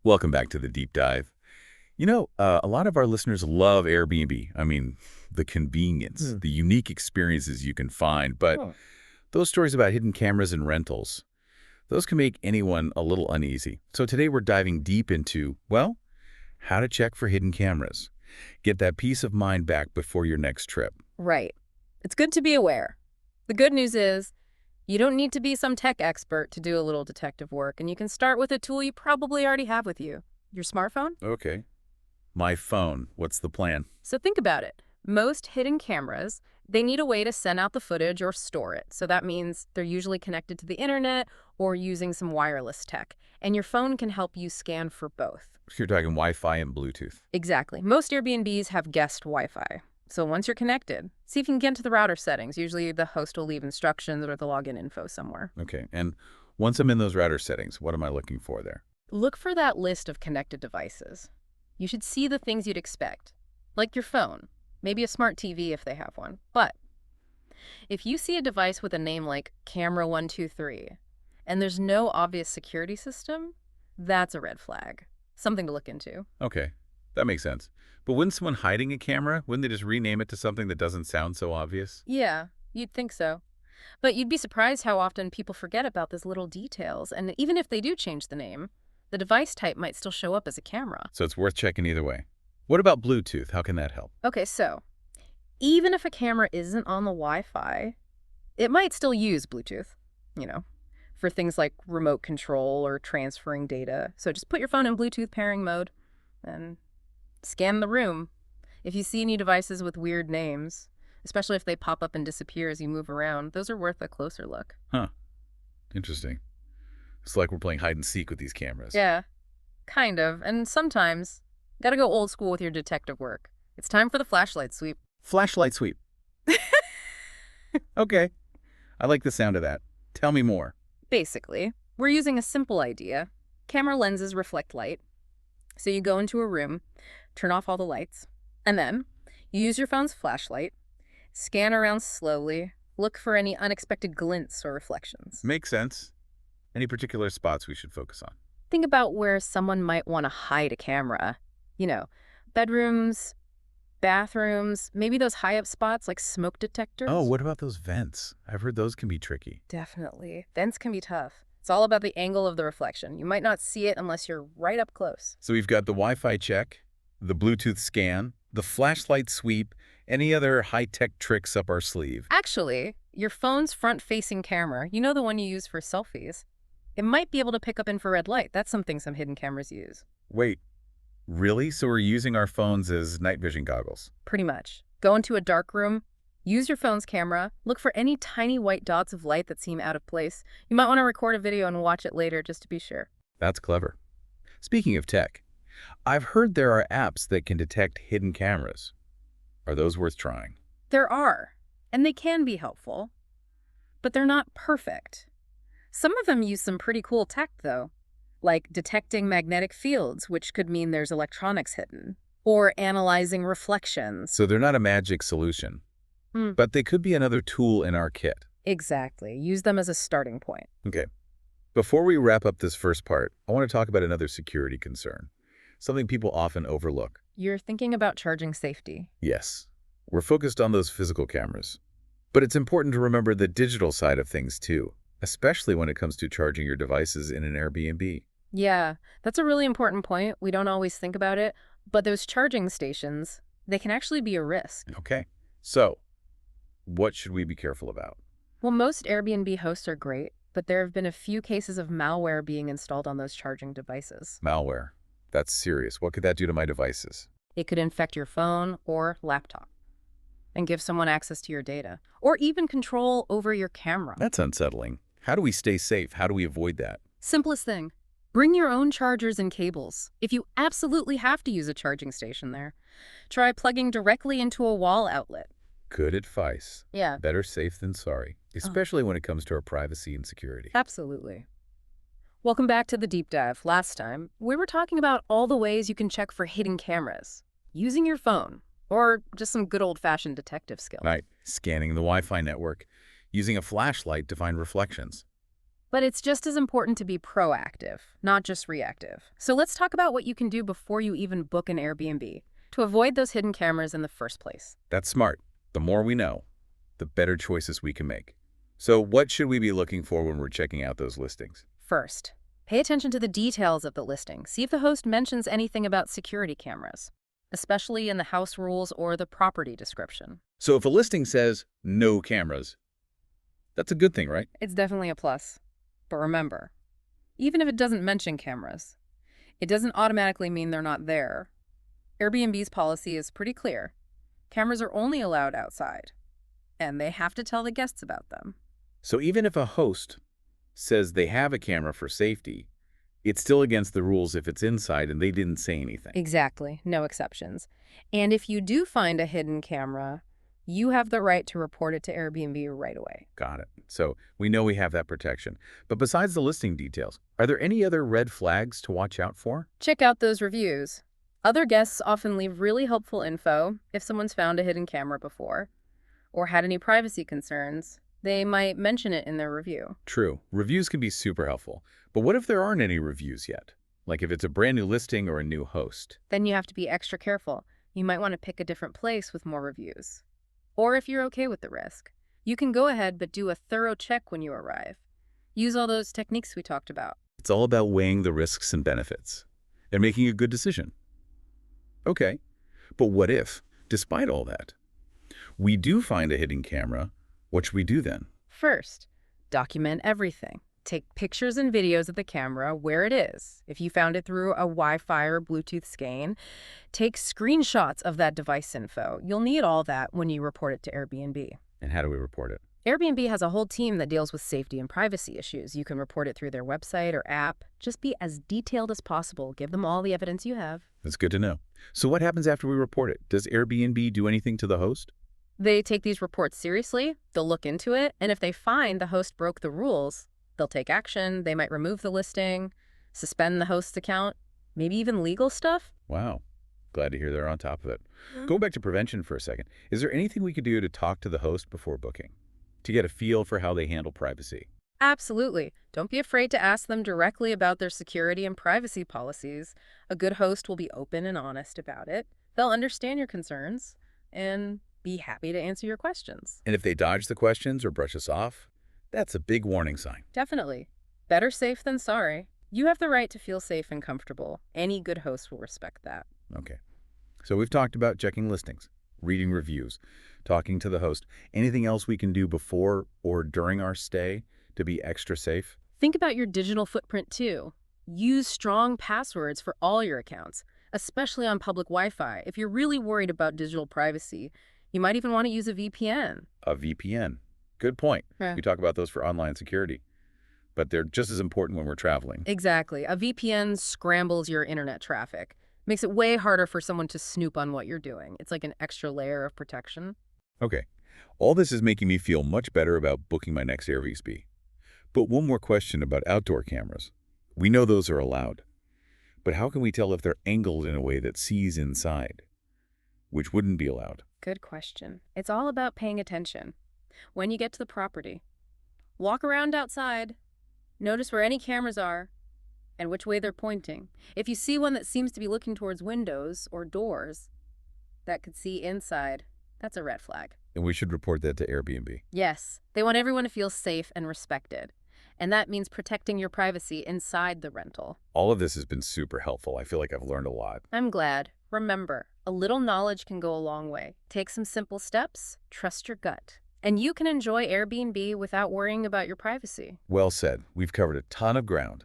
Welcome back to the deep dive. A lot of our listeners love Airbnb. I mean, the convenience, Hmm. the unique experiences you can find. But Huh. those stories about hidden cameras and rentals, those can make anyone a little uneasy. So today we're diving deep into, well, how to check for hidden cameras. Get that peace of mind back before your next trip. Right. It's good to be aware. The good news is you don't need to be some tech expert to do a little detective work, and you can start with a tool you probably already have with you, your smartphone. Okay. My phone. What's the plan? So think about it. Most hidden cameras, they need a way to send out the footage or store it. So that means they're usually connected to the internet or using some wireless tech. And your phone can help you scan for both. You're talking Wi-Fi and Bluetooth. Exactly. Most Airbnbs have guest Wi-Fi. So once you're connected, see if you can get into the router settings. Usually the host will leave instructions or the login info somewhere. Okay. And once I'm in those router settings, what am I looking for there? Look for that list of connected devices. You should see the things you'd expect, like your phone, maybe a smart TV if they have one. But if you see a device with a name like Camera 123 and there's no obvious security system, that's a red flag. Something to look into. Okay. That makes sense. But wouldn't someone hiding a camera, wouldn't they just rename it to something that doesn't sound so obvious? Yeah, you'd think so. But you'd be surprised how often people forget about those little details. And even if they do change the name, the device type might still show up as a camera. So it's worth checking either way. What about Bluetooth? How can that help? Okay, so even if a camera isn't on the Wi-Fi, it might still use Bluetooth, you know, for things like remote control or transferring data. So just put your phone in Bluetooth pairing mode and scan the room. If you see any devices with weird names, especially if they pop up and disappear as you move around, those are worth a closer look. Huh. Interesting. It's like we're playing hide and seek with these cameras. Yeah, kind of. And sometimes, gotta go old school with your detective work. It's time for the flashlight sweep. Flashlight sweep. Okay. I like the sound of that. Tell me more. Basically, we're using a simple idea. Camera lenses reflect light. So you go into a room, turn off all the lights, and then you use your phone's flashlight, scan around slowly, look for any unexpected glints or reflections. Makes sense. Any particular spots we should focus on? Think about where someone might want to hide a camera. You know, bedrooms, bathrooms, maybe those high-up spots like smoke detectors. Oh, what about those vents? I've heard those can be tricky. Definitely. Vents can be tough. It's all about the angle of the reflection. You might not see it unless you're right up close. So we've got the Wi-Fi check, the Bluetooth scan, the flashlight sweep, any other high-tech tricks up our sleeve. Actually, your phone's front-facing camera, you know the one you use for selfies, it might be able to pick up infrared light. That's something some hidden cameras use. Wait, really? So we're using our phones as night vision goggles? Pretty much. Go into a dark room, use your phone's camera, look for any tiny white dots of light that seem out of place. You might want to record a video and watch it later just to be sure. That's clever. Speaking of tech, I've heard there are apps that can detect hidden cameras. Are those worth trying? There are, and they can be helpful, but they're not perfect. Some of them use some pretty cool tech, though, like detecting magnetic fields, which could mean there's electronics hidden, or analyzing reflections. So they're not a magic solution, Hmm. but they could be another tool in our kit. Exactly. Use them as a starting point. Okay. Before we wrap up this first part, I want to talk about another security concern, something people often overlook. You're thinking about charging safety. Yes, we're focused on those physical cameras, but it's important to remember the digital side of things too, especially when it comes to charging your devices in an Airbnb. Yeah, that's a really important point. We don't always think about it, but those charging stations, they can actually be a risk. Okay, so what should we be careful about? Well, most Airbnb hosts are great, but there have been a few cases of malware being installed on those charging devices. Malware. That's serious. What could that do to my devices? It could infect your phone or laptop and give someone access to your data, or even control over your camera. That's unsettling. How do we stay safe? How do we avoid that? Simplest thing, bring your own chargers and cables. If you absolutely have to use a charging station there, try plugging directly into a wall outlet. Good advice. Yeah, Better safe than sorry, especially when it comes to our privacy and security. absolutely. Welcome back to the deep dive. Last time, we were talking about all the ways you can check for hidden cameras using your phone or just some good old-fashioned detective skill. Right. Scanning the Wi-Fi network, using a flashlight to find reflections. But it's just as important to be proactive, not just reactive. So let's talk about what you can do before you even book an Airbnb to avoid those hidden cameras in the first place. That's smart. The more we know, the better choices we can make. So what should we be looking for when we're checking out those listings? First, pay attention to the details of the listing. See if the host mentions anything about security cameras, especially in the house rules or the property description. So if a listing says no cameras, that's a good thing, right? It's definitely a plus. But remember, even if it doesn't mention cameras, it doesn't automatically mean they're not there. Airbnb's policy is pretty clear. Cameras are only allowed outside, and they have to tell the guests about them. So even if a host says they have a camera for safety, it's still against the rules if it's inside and they didn't say anything. Exactly, no exceptions. And if you do find a hidden camera, you have the right to report it to Airbnb right away. Got it. So we know we have that protection. But besides the listing details, are there any other red flags to watch out for? Check out those reviews. Other guests often leave really helpful info if someone's found a hidden camera before or had any privacy concerns. They might mention it in their review. True. Reviews can be super helpful. But what if there aren't any reviews yet? Like if it's a brand new listing or a new host? Then you have to be extra careful. You might want to pick a different place with more reviews. Or if you're okay with the risk, you can go ahead but do a thorough check when you arrive. Use all those techniques we talked about. It's all about weighing the risks and benefits and making a good decision. Okay, but what if, despite all that, we do find a hidden camera? What should we do then? First, document everything. Take pictures and videos of the camera where it is. If you found it through a Wi-Fi or Bluetooth scan, take screenshots of that device info. You'll need all that when you report it to Airbnb. And how do we report it? Airbnb has a whole team that deals with safety and privacy issues. You can report it through their website or app. Just be as detailed as possible. Give them all the evidence you have. That's good to know. So what happens after we report it? Does Airbnb do anything to the host? They take these reports seriously. They'll look into it. And if they find the host broke the rules, they'll take action. They might remove the listing, suspend the host's account, maybe even legal stuff. Wow. Glad to hear they're on top of it. Going back to prevention for a second, is there anything we could do to talk to the host before booking, to get a feel for how they handle privacy? Absolutely. Don't be afraid to ask them directly about their security and privacy policies. A good host will be open and honest about it. They'll understand your concerns and be happy to answer your questions. And if they dodge the questions or brush us off, that's a big warning sign. Definitely. Better safe than sorry. You have the right to feel safe and comfortable. Any good host will respect that. Okay. So we've talked about checking listings, reading reviews, talking to the host. Anything else we can do before or during our stay to be extra safe? Think about your digital footprint too. Use strong passwords for all your accounts, especially on public Wi-Fi. If you're really worried about digital privacy, you might even want to use a VPN. A VPN. Good point. Yeah. We talk about those for online security, but they're just as important when we're traveling. Exactly. A VPN scrambles your internet traffic. Makes it way harder for someone to snoop on what you're doing. It's like an extra layer of protection. Okay. All this is making me feel much better about booking my next Airbnb. But one more question about outdoor cameras. We know those are allowed, but how can we tell if they're angled in a way that sees inside, which wouldn't be allowed? Good question. It's all about paying attention. When you get to the property, walk around outside, notice where any cameras are, and which way they're pointing. If you see one that seems to be looking towards windows or doors that could see inside, that's a red flag. And we should report that to Airbnb. Yes, they want everyone to feel safe and respected. And that means protecting your privacy inside the rental. All of this has been super helpful. I feel like I've learned a lot. I'm glad. Remember, a little knowledge can go a long way. Take some simple steps, trust your gut, and you can enjoy Airbnb without worrying about your privacy. Well said. We've covered a ton of ground,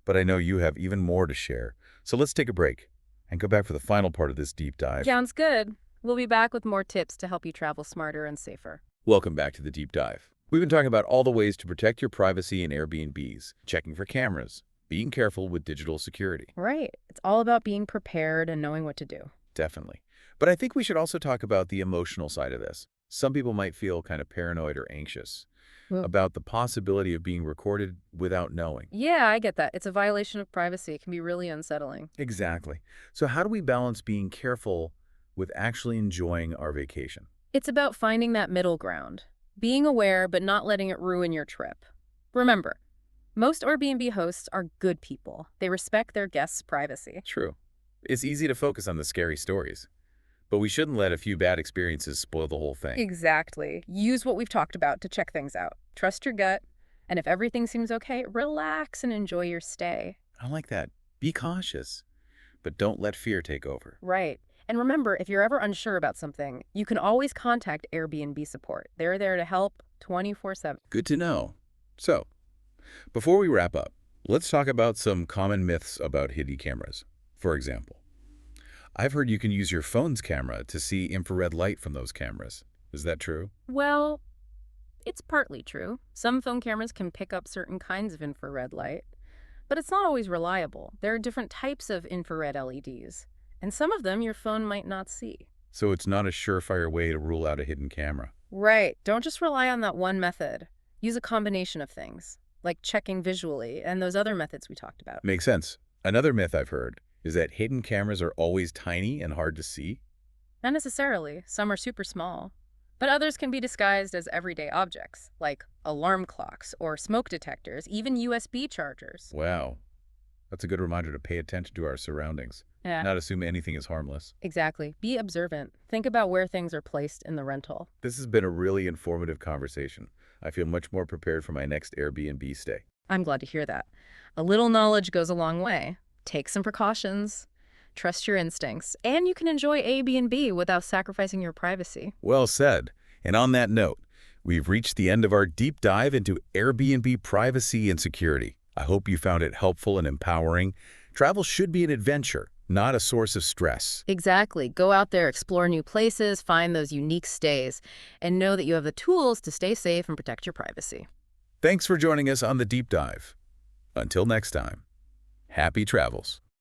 but I know you have even more to share. So let's take a break and go back for the final part of this deep dive. Sounds good. We'll be back with more tips to help you travel smarter and safer. Welcome back to the deep dive. We've been talking about all the ways to protect your privacy in Airbnbs, checking for cameras, being careful with digital security. Right. It's all about being prepared and knowing what to do. Definitely. But I think we should also talk about the emotional side of this. Some people might feel kind of paranoid or anxious about the possibility of being recorded without knowing. Yeah, I get that. It's a violation of privacy. It can be really unsettling. Exactly. So how do we balance being careful with actually enjoying our vacation? It's about finding that middle ground. Being aware, but not letting it ruin your trip. Remember, Most Airbnb hosts are good people. They respect their guests' privacy. True. It's easy to focus on the scary stories, but we shouldn't let a few bad experiences spoil the whole thing. Exactly. Use what we've talked about to check things out. Trust your gut, and if everything seems okay, relax and enjoy your stay. I like that. Be cautious, but don't let fear take over. Right. And remember, if you're ever unsure about something, you can always contact Airbnb support. They're there to help 24/7. Good to know. So, before we wrap up, let's talk about some common myths about hidden cameras. For example, I've heard you can use your phone's camera to see infrared light from those cameras. Is that true? Well, it's partly true. Some phone cameras can pick up certain kinds of infrared light, but it's not always reliable. There are different types of infrared LEDs, and some of them your phone might not see. So it's not a surefire way to rule out a hidden camera. Right. Don't just rely on that one method. Use a combination of things, like checking visually and those other methods we talked about. Makes sense. Another myth I've heard is that hidden cameras are always tiny and hard to see. Not necessarily. Some are super small. But others can be disguised as everyday objects, like alarm clocks or smoke detectors, even USB chargers. Wow. That's a good reminder to pay attention to our surroundings, Yeah, not assume anything is harmless. exactly. Be observant. Think about where things are placed in the rental. This has been a really informative conversation. I feel much more prepared for my next Airbnb stay. I'm glad to hear that. A little knowledge goes a long way. Take some precautions, trust your instincts, and you can enjoy Airbnb without sacrificing your privacy. Well said. And on that note, we've reached the end of our deep dive into Airbnb privacy and security. I hope you found it helpful and empowering. Travel should be an adventure, not a source of stress. Exactly. Go out there, explore new places, find those unique stays, and know that you have the tools to stay safe and protect your privacy. Thanks for joining us on the deep dive. Until next time, happy travels.